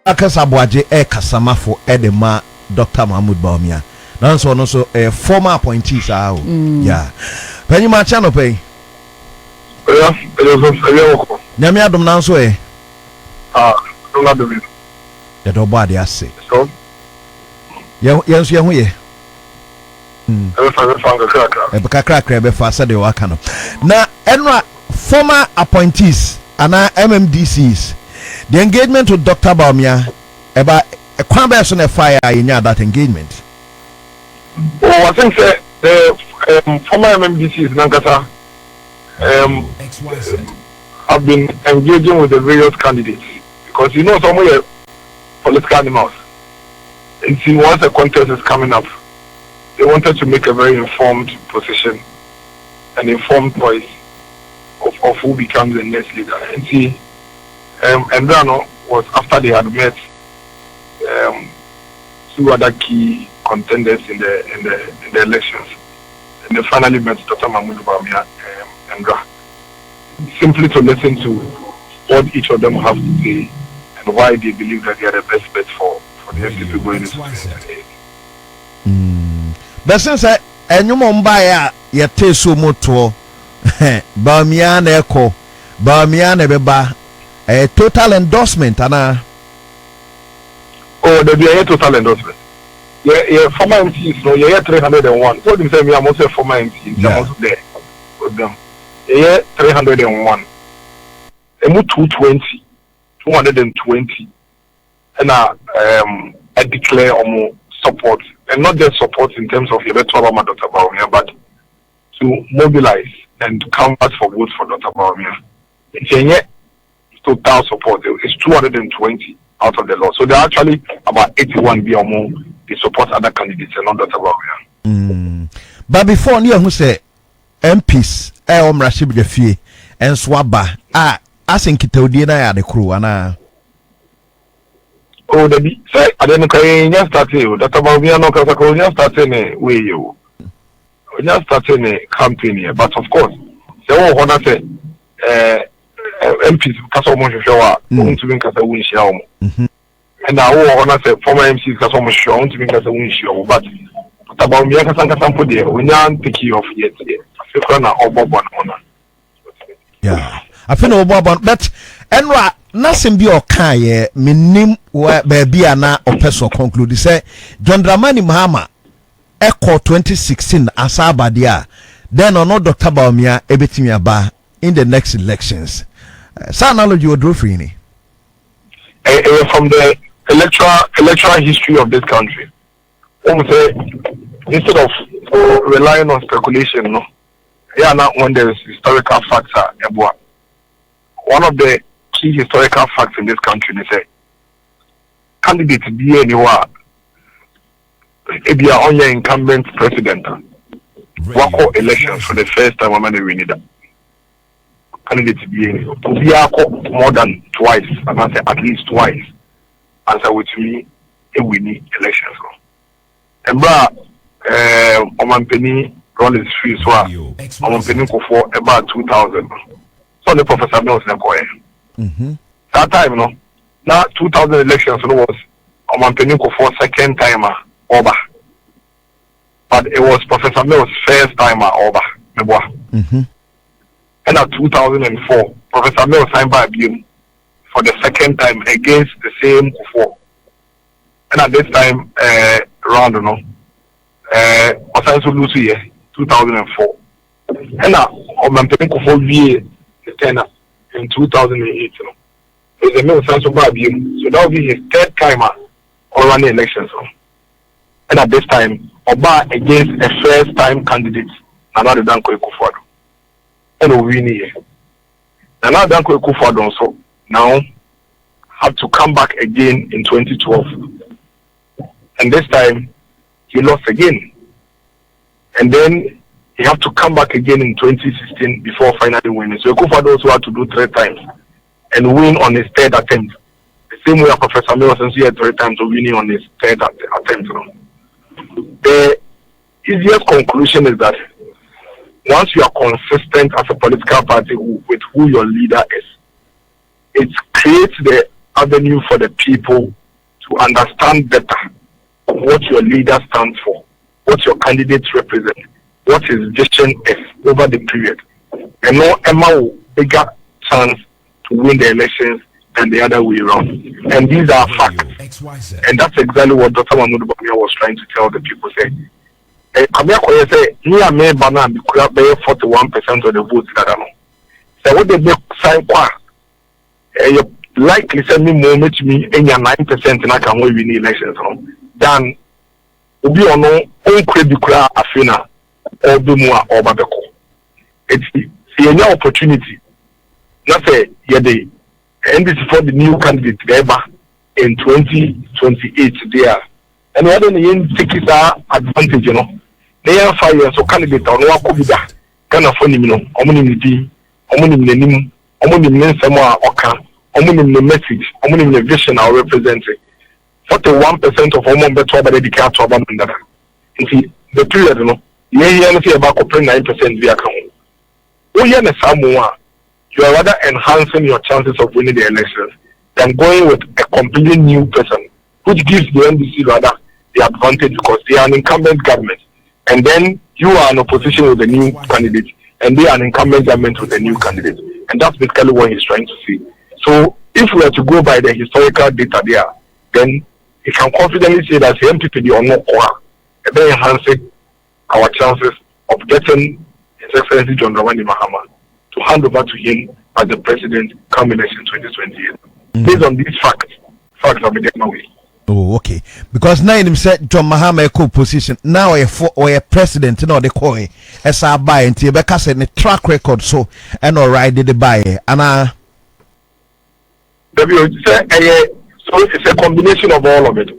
Akas Aboagye kasamafo edema Dr. Mahmoud Bawumia. That's also a former appointee. Yeah. Penny Machano pay. Nyame adom nanso don't have the reason. The dobody ase. So, yes, ye. Cracker. Be fa said the wakano. Na enra former appointees and MMDCs. The engagement with Dr. Bawumia about a conversion of fire in that engagement. Oh, I think the former MMDCs Nankasa have been engaging with the various candidates because you know some of the political animals. And see, once a contest is coming up, they wanted to make a very informed position, an informed choice of who becomes the next leader. And see, and then was after they had met two other key contenders in the elections, and they finally met Dr. Mahmoud Bawumia and simply to listen to what each of them have to say and why they believe that they are the best bet for the FDP going into 2028. But since enyumo mbaya ya teso moto Bawumia na eko Bawumia na beba a total endorsement ana. Oh, there be a total endorsement. Yeah, former MCs, no, yeah, 301. So they say me, I'm also a former MC. I'm also there with them. Yeah, 301. I moved 220, and I declare more support, and not just support in terms of electoral Dr. Bawumia, but to mobilize and canvass for votes for Dr. Bawumia. Yeah, total support is 220 out of the lot. So there are actually about 81 or more. They support other candidates and not Dr. Bawumia. But before you who say MPs, Rashid Jafie and Swaba, asking Kitodina at the crew, and oh, the say I didn't just start you. Dr. Bawumia no just starting a way you. Just starting a campaign here, but of course, they all want to say MPs because of much show going to be because of win show. And I want to say former MCs because of much show to be because of win show, but about me, I can't put there. We can't take you off yet. Yeah, I feel no Bob, but Enra, nothing be okay. Minim where baby ana or person conclude. Say John Dramani Mahama Echo 2016 Asaba dia. Then on Dr. Bawumia everything about in the next elections. Some analogy would do for you. From the electoral history of this country, say, instead of relying on speculation, no, yeah, now when there is historical facts are one of the key historical facts in this country is say candidate be anywhere if you are on your incumbent president walk elections for the first time when they win it. Candidate be more than twice, and I say at least twice. Answer with me, we need elections. And Omanpeni run his free so Omanpeni go for about 2000. So the Professor Mills that time, no. Now 2000 elections was Omanpeni go for second timer over. But it was Professor Mills' first timer over. And at 2004, Professor Mills signed by BM for the second time against the same Kufo. And at this time, round, you know, also lose year 2004. And now, Omanpeni Kufo VA the tenor in 2008. You know, it was a Mills signed by BM, so that will be his third timer on running elections. So. And at this time, Oba against a first-time candidate, Nana Danko Kufo. And we win here. And now Danko Kufo also now have to come back again in 2012. And this time he lost again. And then he have to come back again in 2016 before finally winning. So Kufo also had to do 3 times and win on his 3rd attempt. The same way Professor Mills had 3 times of winning on his 3rd attempt. The easiest conclusion is that once you are consistent as a political party with who your leader is, it creates the avenue for the people to understand better what your leader stands for, what your candidates represent, what his vision is over the period. And no Emma bigger chance to win the elections than the other way around. And these are facts. And that's exactly what Dr. Mahmoud Bawumia was trying to tell the people. Say, Aboagye say, me and me banana be 41% of the votes that I know. So what they make sign qua, you likely send me more me in your 9% and I can win the elections. Then obi ono onkwe bi kura afina obi mu a obabeko. It's the opportunity. Not say ye and this is for the new candidate ever in 2028 there. And what then take his advantage, you know. They are 5 years so candidate on what could be that kind of funny, you know, omuni nim, omuni nsema oka, omuni message, omuni vision are representing. 41% of all better by the car to about that. You see, the period, you know, you see about 9% via account. Oh, yeah, you are rather enhancing your chances of winning the elections than going with a completely new person, which gives the NDC rather the advantage because they are an incumbent government. And then you are in opposition with the new candidate, and they are an incumbent government with a new candidate. And that's basically what he's trying to see. So if we are to go by the historical data there, then he can confidently say that the MPP or no then enhancing our chances of getting His Excellency John Dramani Mahama to hand over to him as the president come election 2028. Based on these facts are being taken away. Oh, okay. Because now him said John Mahama a position. Now a president, you know, they call it as a buy and Tibeka said the track record so and all right did the buy and so it's a combination of all of it.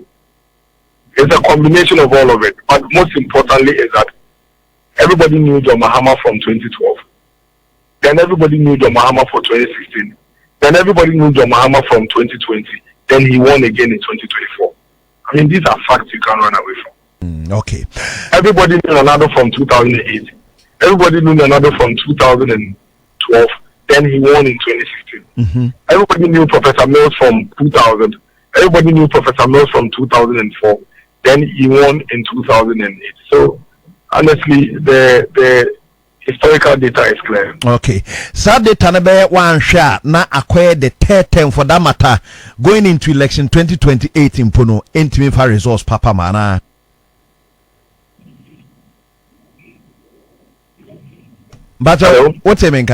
It's a combination of all of it. But most importantly is that everybody knew John Mahama from 2012. Then everybody knew John Mahama for 2016. Then everybody knew John Mahama from 2020. Then he won again in 2024. I mean, these are facts you can't run away from. Okay. Everybody knew another from 2008. Everybody knew another from 2012. Then he won in 2016. Everybody knew Professor Mills from 2000. Everybody knew Professor Mills from 2004. Then he won in 2008. So, honestly, the historical data is clear. Okay. So data na be one share na acquire the third term for that matter going into election 2028 in Pono intimate for resource papa mana. But what's it mean?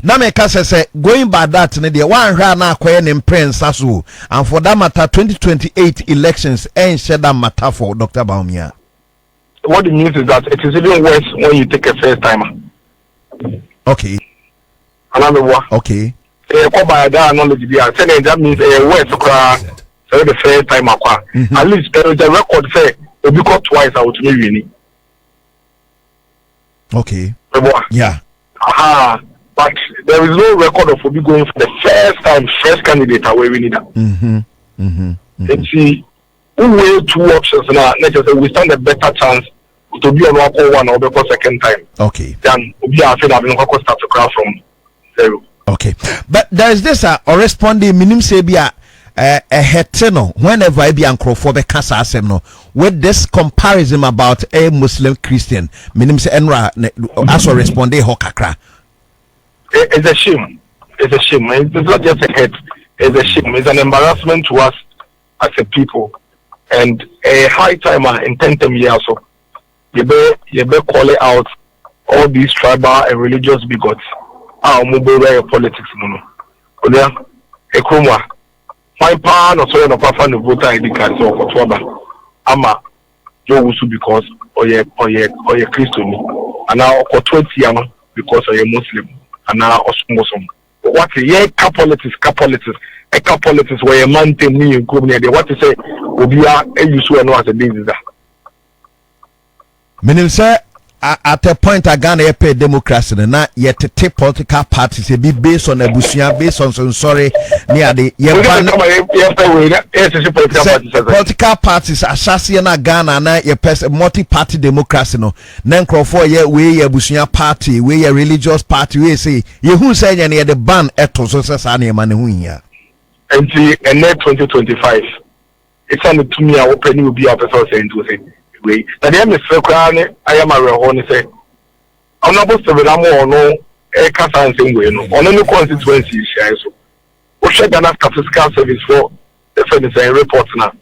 Na me ka say going by that ne dey one hwa na akoye ne prince aso and for that matter 2028 elections and share that matter for Dr. Bawumia. What it means is that it is even worse when you take a first timer. Okay. Another one. Okay. That means worse so the first timer. At least there is a record say we got twice out to me. Okay. Yeah. But there is no record of Obi going for the first candidate away we need that. And see, we weigh two options now. Let's just say we stand a better chance to be on one or the second time. Okay. Then we are having a start to crowd from zero. Okay. But there is this corresponding minimum say be a heteno whenever I be ancrophobic casa asem with this comparison about a Muslim Christian minimum say enra as a responding hokakra. It's a shame. It's a shame. It's not just a hate. It's a shame. It's an embarrassment to us as a people. And a high timer in 10 years so you better call it out all these tribal and religious bigots. Mobile politics no. Olia ekromwa. My pa no so no papa no voter ID card so for twaba. Ama yo wusu because oye Christian and now for 20 years because oye Muslim. And now osmosom. What is politics where a man tell me in Kubnia, what to say, Obia, and you swear no as a business. Meaning, sir, at a point, I got pay democracy, and not yet to take political parties, be based on a Bushia, based on some sorry, near the political parties, Assassin Ghana, and your multi party democracy, no, Nankro for ye, we a Bushia party, we a religious party, we say, you who say any the ban etos, Sasani, man, until and 2025. It's on the to me. I open you be a person saying to say, wait. Now, the MSC I am a real say, I'm not supposed to be no a cast same way. No, on any constituency, so. We check Ghana Statistical Service for the federal reports now.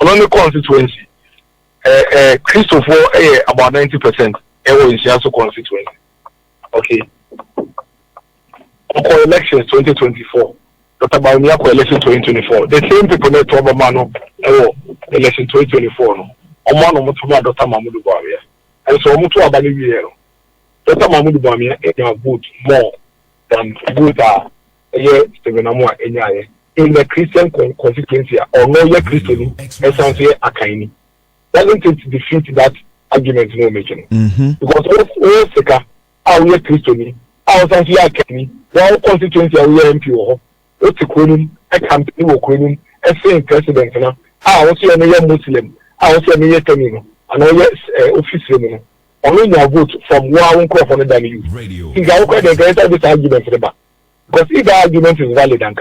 On any constituency, Christopher about 90%. In Shiaso constituency. Okay. For elections 2024. Dr. Baunia for election 2024. The same people that talk about election 2024. No. Omano Mutuma Dr. Mahmoud Buhari. And so Mutu Abali Yero. Dr. Mahmoud Buhari vote more than vote Stephen Amua in the Christian constituency or no ye Christian essentially Akaini. Doesn't it defeat that argument no making? Because all Seka, our Christian, our Santia Akaini, one constituency are MP or what's a queen, a company or queen, a same president. I also am a Muslim, I also am a Tamino, and all yes, official. Only your vote from one crop on the Daniel. Think I'll quite against this argument for the back. Because if the argument is valid, and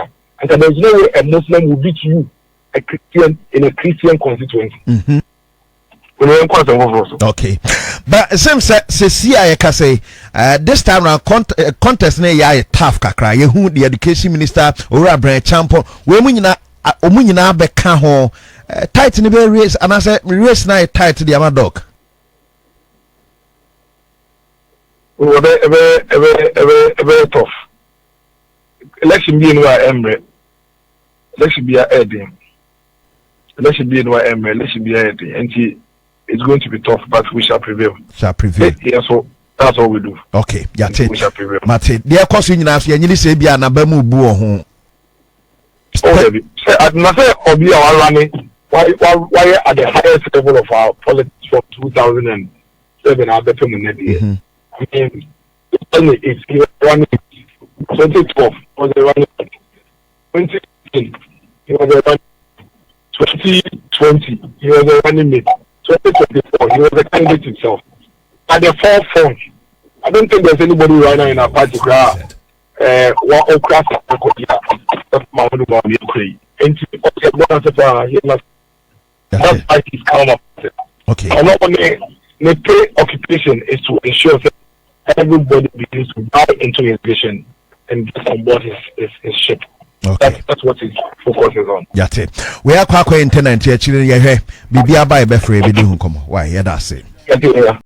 there's no way a Muslim will beat you, a Christian, in a Christian constituency. Okay, but same say I can say this time around contest ne ya tough kakra. You who the education minister or Brian Champo we munyina beka ho tight ni be race and I say race na tight the amadok. We very tough. Election being where Emre. Election be a heading. Election being where Emre. Election be a heading. And it's going to be tough, but we shall prevail. Shall prevail. Yeah, so that's all we do. Okay, yeah, we shall prevail. Mate, dear cousin, you need say be an abamu buo home. Oh, say, I must say, Obi our running. Why at the highest level of our politics from 2007? I'll bet him in I mean, it's running 2012 was the running 2015. He was a running 2020. He was a running mate. 2024, he was a candidate himself. At the forefront, I don't think there's anybody right now in our party crowd. What Okra that's Mahmoud Buhari. And that's why he's come up with it. Okay. And not only the preoccupation is to ensure that everybody begins to buy into his vision and get on board his ship. Okay. That's what his focus is on. Yate. We are quite internet here. Children, yeah, Bibi Abai Befre, Bidu Komo. Why, yeah, that's it. Yeah.